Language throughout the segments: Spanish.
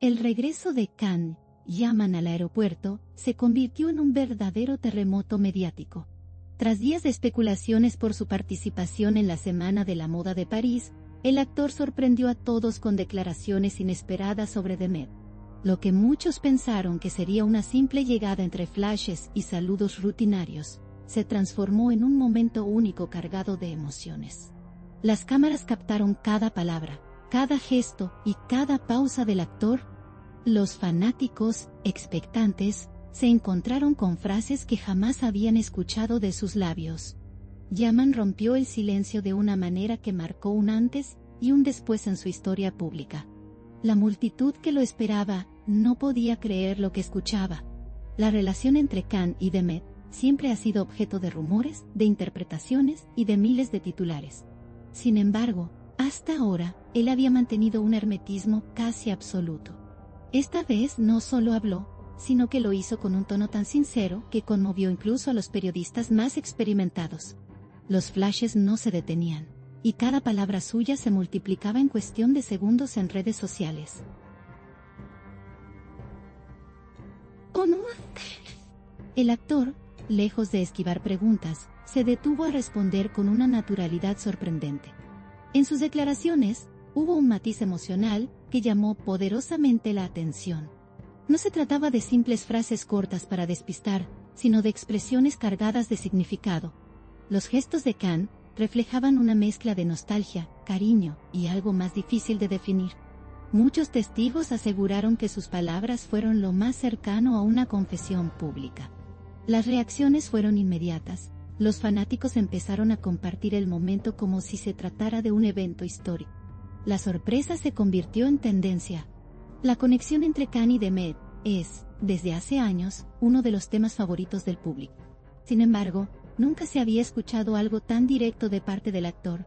El regreso de Can Yaman al aeropuerto se convirtió en un verdadero terremoto mediático. Tras días de especulaciones por su participación en la Semana de la Moda de París, el actor sorprendió a todos con declaraciones inesperadas sobre The Met. Lo que muchos pensaron que sería una simple llegada entre flashes y saludos rutinarios, se transformó en un momento único cargado de emociones. Las cámaras captaron cada palabra, cada gesto y cada pausa del actor. Los fanáticos, expectantes, se encontraron con frases que jamás habían escuchado de sus labios. Yaman rompió el silencio de una manera que marcó un antes y un después en su historia pública. La multitud que lo esperaba no podía creer lo que escuchaba. La relación entre Can y The Met siempre ha sido objeto de rumores, de interpretaciones y de miles de titulares. Sin embargo, hasta ahora, él había mantenido un hermetismo casi absoluto. Esta vez no solo habló, sino que lo hizo con un tono tan sincero que conmovió incluso a los periodistas más experimentados. Los flashes no se detenían, y cada palabra suya se multiplicaba en cuestión de segundos en redes sociales. El actor, lejos de esquivar preguntas, se detuvo a responder con una naturalidad sorprendente. En sus declaraciones, hubo un matiz emocional que llamó poderosamente la atención. No se trataba de simples frases cortas para despistar, sino de expresiones cargadas de significado. Los gestos de Can reflejaban una mezcla de nostalgia, cariño y algo más difícil de definir. Muchos testigos aseguraron que sus palabras fueron lo más cercano a una confesión pública. Las reacciones fueron inmediatas. Los fanáticos empezaron a compartir el momento como si se tratara de un evento histórico. La sorpresa se convirtió en tendencia. La conexión entre Can y The Met es, desde hace años, uno de los temas favoritos del público. Sin embargo, nunca se había escuchado algo tan directo de parte del actor.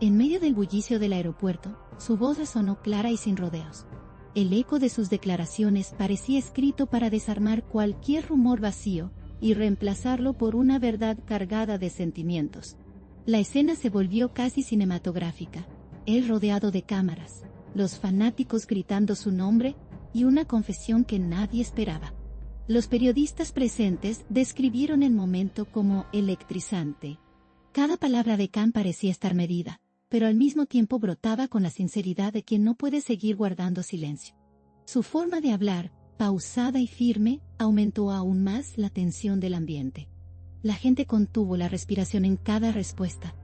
En medio del bullicio del aeropuerto, su voz resonó clara y sin rodeos. El eco de sus declaraciones parecía escrito para desarmar cualquier rumor vacío y reemplazarlo por una verdad cargada de sentimientos. La escena se volvió casi cinematográfica. Él rodeado de cámaras, los fanáticos gritando su nombre y una confesión que nadie esperaba. Los periodistas presentes describieron el momento como electrizante. Cada palabra de Can parecía estar medida, pero al mismo tiempo brotaba con la sinceridad de quien no puede seguir guardando silencio. Su forma de hablar, pausada y firme, aumentó aún más la tensión del ambiente. La gente contuvo la respiración en cada respuesta.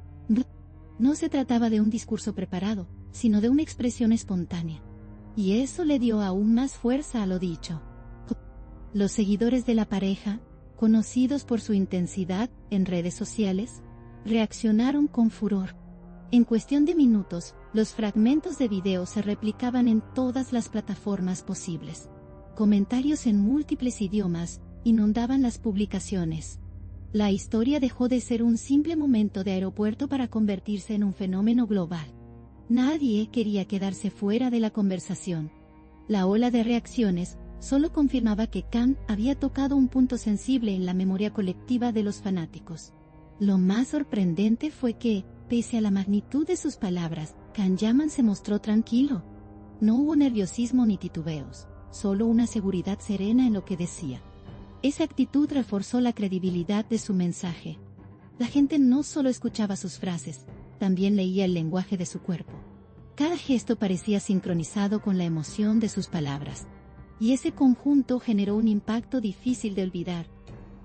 No se trataba de un discurso preparado, sino de una expresión espontánea. Y eso le dio aún más fuerza a lo dicho. Los seguidores de la pareja, conocidos por su intensidad en redes sociales, reaccionaron con furor. En cuestión de minutos, los fragmentos de video se replicaban en todas las plataformas posibles. Comentarios en múltiples idiomas inundaban las publicaciones. La historia dejó de ser un simple momento de aeropuerto para convertirse en un fenómeno global. Nadie quería quedarse fuera de la conversación. La ola de reacciones solo confirmaba que Can había tocado un punto sensible en la memoria colectiva de los fanáticos. Lo más sorprendente fue que, pese a la magnitud de sus palabras, Can Yaman se mostró tranquilo. No hubo nerviosismo ni titubeos, solo una seguridad serena en lo que decía. Esa actitud reforzó la credibilidad de su mensaje. La gente no solo escuchaba sus frases, también leía el lenguaje de su cuerpo. Cada gesto parecía sincronizado con la emoción de sus palabras. Y ese conjunto generó un impacto difícil de olvidar.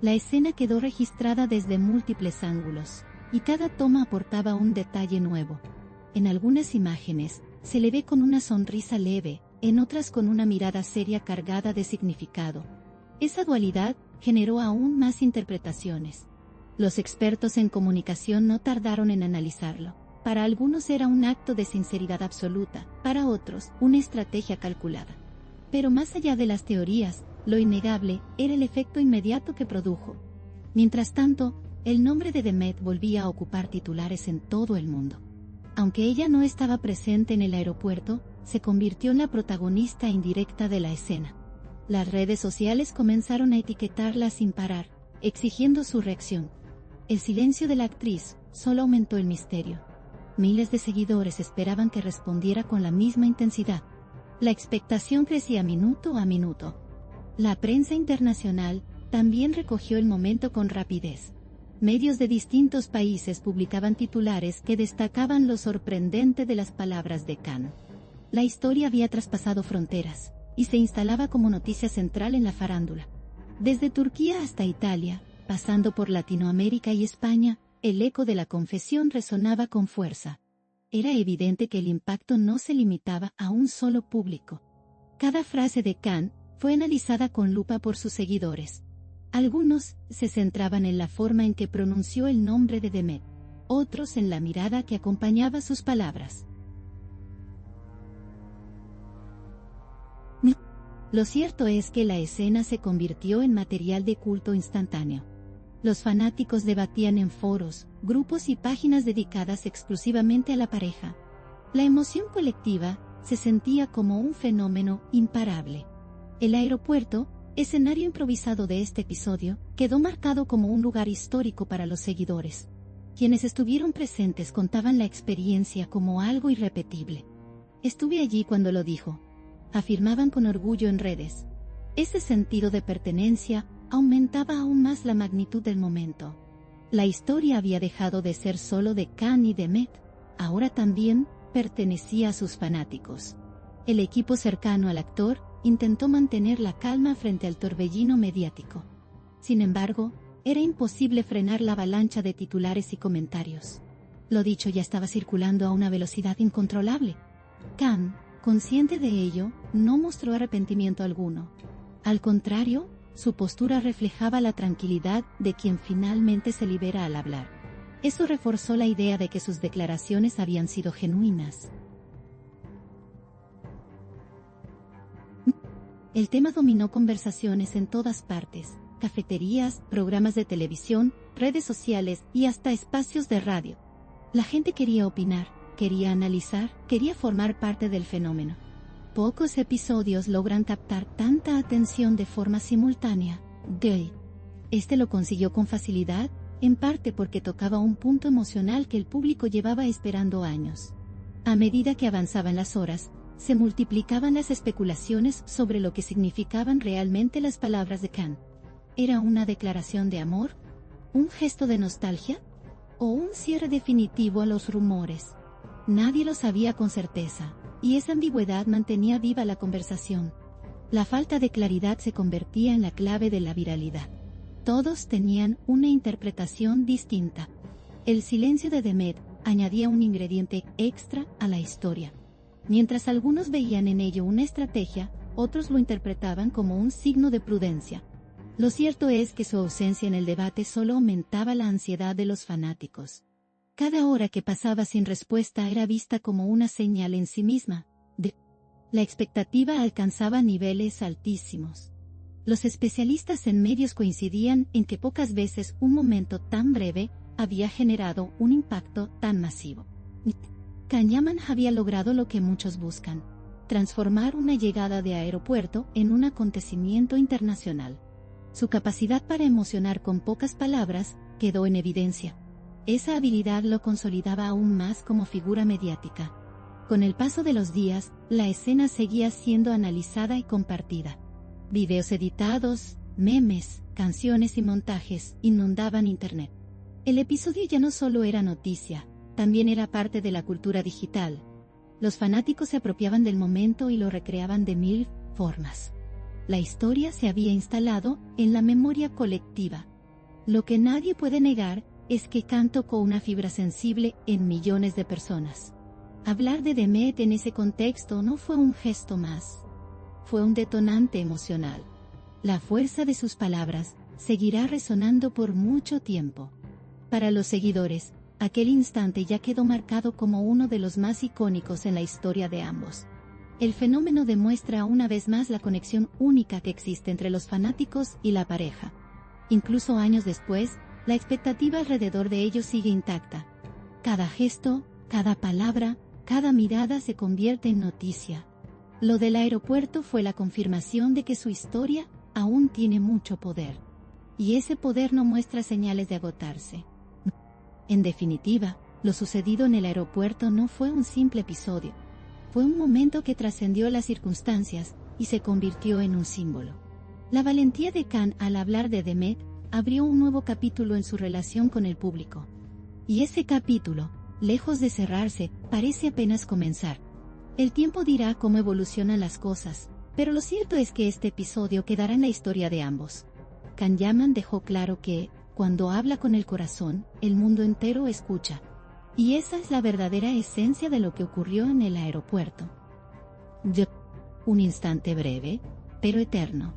La escena quedó registrada desde múltiples ángulos, y cada toma aportaba un detalle nuevo. En algunas imágenes, se le ve con una sonrisa leve, en otras con una mirada seria cargada de significado. Esa dualidad generó aún más interpretaciones. Los expertos en comunicación no tardaron en analizarlo. Para algunos era un acto de sinceridad absoluta, para otros, una estrategia calculada. Pero más allá de las teorías, lo innegable era el efecto inmediato que produjo. Mientras tanto, el nombre de The Met volvía a ocupar titulares en todo el mundo. Aunque ella no estaba presente en el aeropuerto, se convirtió en la protagonista indirecta de la escena. Las redes sociales comenzaron a etiquetarla sin parar, exigiendo su reacción. El silencio de la actriz solo aumentó el misterio. Miles de seguidores esperaban que respondiera con la misma intensidad. La expectación crecía minuto a minuto. La prensa internacional también recogió el momento con rapidez. Medios de distintos países publicaban titulares que destacaban lo sorprendente de las palabras de Khan. La historia había traspasado fronteras y se instalaba como noticia central en la farándula. Desde Turquía hasta Italia, pasando por Latinoamérica y España, el eco de la confesión resonaba con fuerza. Era evidente que el impacto no se limitaba a un solo público. Cada frase de Khan fue analizada con lupa por sus seguidores. Algunos se centraban en la forma en que pronunció el nombre de Demet, otros en la mirada que acompañaba sus palabras. Lo cierto es que la escena se convirtió en material de culto instantáneo. Los fanáticos debatían en foros, grupos y páginas dedicadas exclusivamente a la pareja. La emoción colectiva se sentía como un fenómeno imparable. El aeropuerto, escenario improvisado de este episodio, quedó marcado como un lugar histórico para los seguidores. Quienes estuvieron presentes contaban la experiencia como algo irrepetible. Estuve allí cuando lo dijo, afirmaban con orgullo en redes. Ese sentido de pertenencia aumentaba aún más la magnitud del momento. La historia había dejado de ser solo de Khan y Demet, ahora también pertenecía a sus fanáticos. El equipo cercano al actor intentó mantener la calma frente al torbellino mediático. Sin embargo, era imposible frenar la avalancha de titulares y comentarios. Lo dicho ya estaba circulando a una velocidad incontrolable. Khan, consciente de ello, no mostró arrepentimiento alguno. Al contrario, su postura reflejaba la tranquilidad de quien finalmente se libera al hablar. Eso reforzó la idea de que sus declaraciones habían sido genuinas. El tema dominó conversaciones en todas partes, cafeterías, programas de televisión, redes sociales y hasta espacios de radio. La gente quería opinar, quería analizar, quería formar parte del fenómeno. Pocos episodios logran captar tanta atención de forma simultánea. Este lo consiguió con facilidad, en parte porque tocaba un punto emocional que el público llevaba esperando años. A medida que avanzaban las horas, se multiplicaban las especulaciones sobre lo que significaban realmente las palabras de Khan. ¿Era una declaración de amor? ¿Un gesto de nostalgia? ¿O un cierre definitivo a los rumores? Nadie lo sabía con certeza, y esa ambigüedad mantenía viva la conversación. La falta de claridad se convertía en la clave de la viralidad. Todos tenían una interpretación distinta. El silencio de Demet añadía un ingrediente extra a la historia. Mientras algunos veían en ello una estrategia, otros lo interpretaban como un signo de prudencia. Lo cierto es que su ausencia en el debate solo aumentaba la ansiedad de los fanáticos. Cada hora que pasaba sin respuesta era vista como una señal en sí misma. La expectativa alcanzaba niveles altísimos. Los especialistas en medios coincidían en que pocas veces un momento tan breve había generado un impacto tan masivo. Khan había logrado lo que muchos buscan: transformar una llegada de aeropuerto en un acontecimiento internacional. Su capacidad para emocionar con pocas palabras quedó en evidencia. Esa habilidad lo consolidaba aún más como figura mediática. Con el paso de los días, la escena seguía siendo analizada y compartida. Videos editados, memes, canciones y montajes inundaban Internet. El episodio ya no solo era noticia, también era parte de la cultura digital. Los fanáticos se apropiaban del momento y lo recreaban de mil formas. La historia se había instalado en la memoria colectiva. Lo que nadie puede negar es que Khan tocó una fibra sensible en millones de personas. Hablar de Demet en ese contexto no fue un gesto más. Fue un detonante emocional. La fuerza de sus palabras seguirá resonando por mucho tiempo. Para los seguidores, aquel instante ya quedó marcado como uno de los más icónicos en la historia de ambos. El fenómeno demuestra una vez más la conexión única que existe entre los fanáticos y la pareja. Incluso años después, la expectativa alrededor de ellos sigue intacta. Cada gesto, cada palabra, cada mirada se convierte en noticia. Lo del aeropuerto fue la confirmación de que su historia aún tiene mucho poder. Y ese poder no muestra señales de agotarse. En definitiva, lo sucedido en el aeropuerto no fue un simple episodio. Fue un momento que trascendió las circunstancias y se convirtió en un símbolo. La valentía de Khan al hablar de Demet abrió un nuevo capítulo en su relación con el público. Y ese capítulo, lejos de cerrarse, parece apenas comenzar. El tiempo dirá cómo evolucionan las cosas, pero lo cierto es que este episodio quedará en la historia de ambos. Khan Yaman dejó claro que, cuando habla con el corazón, el mundo entero escucha. Y esa es la verdadera esencia de lo que ocurrió en el aeropuerto. Un instante breve, pero eterno.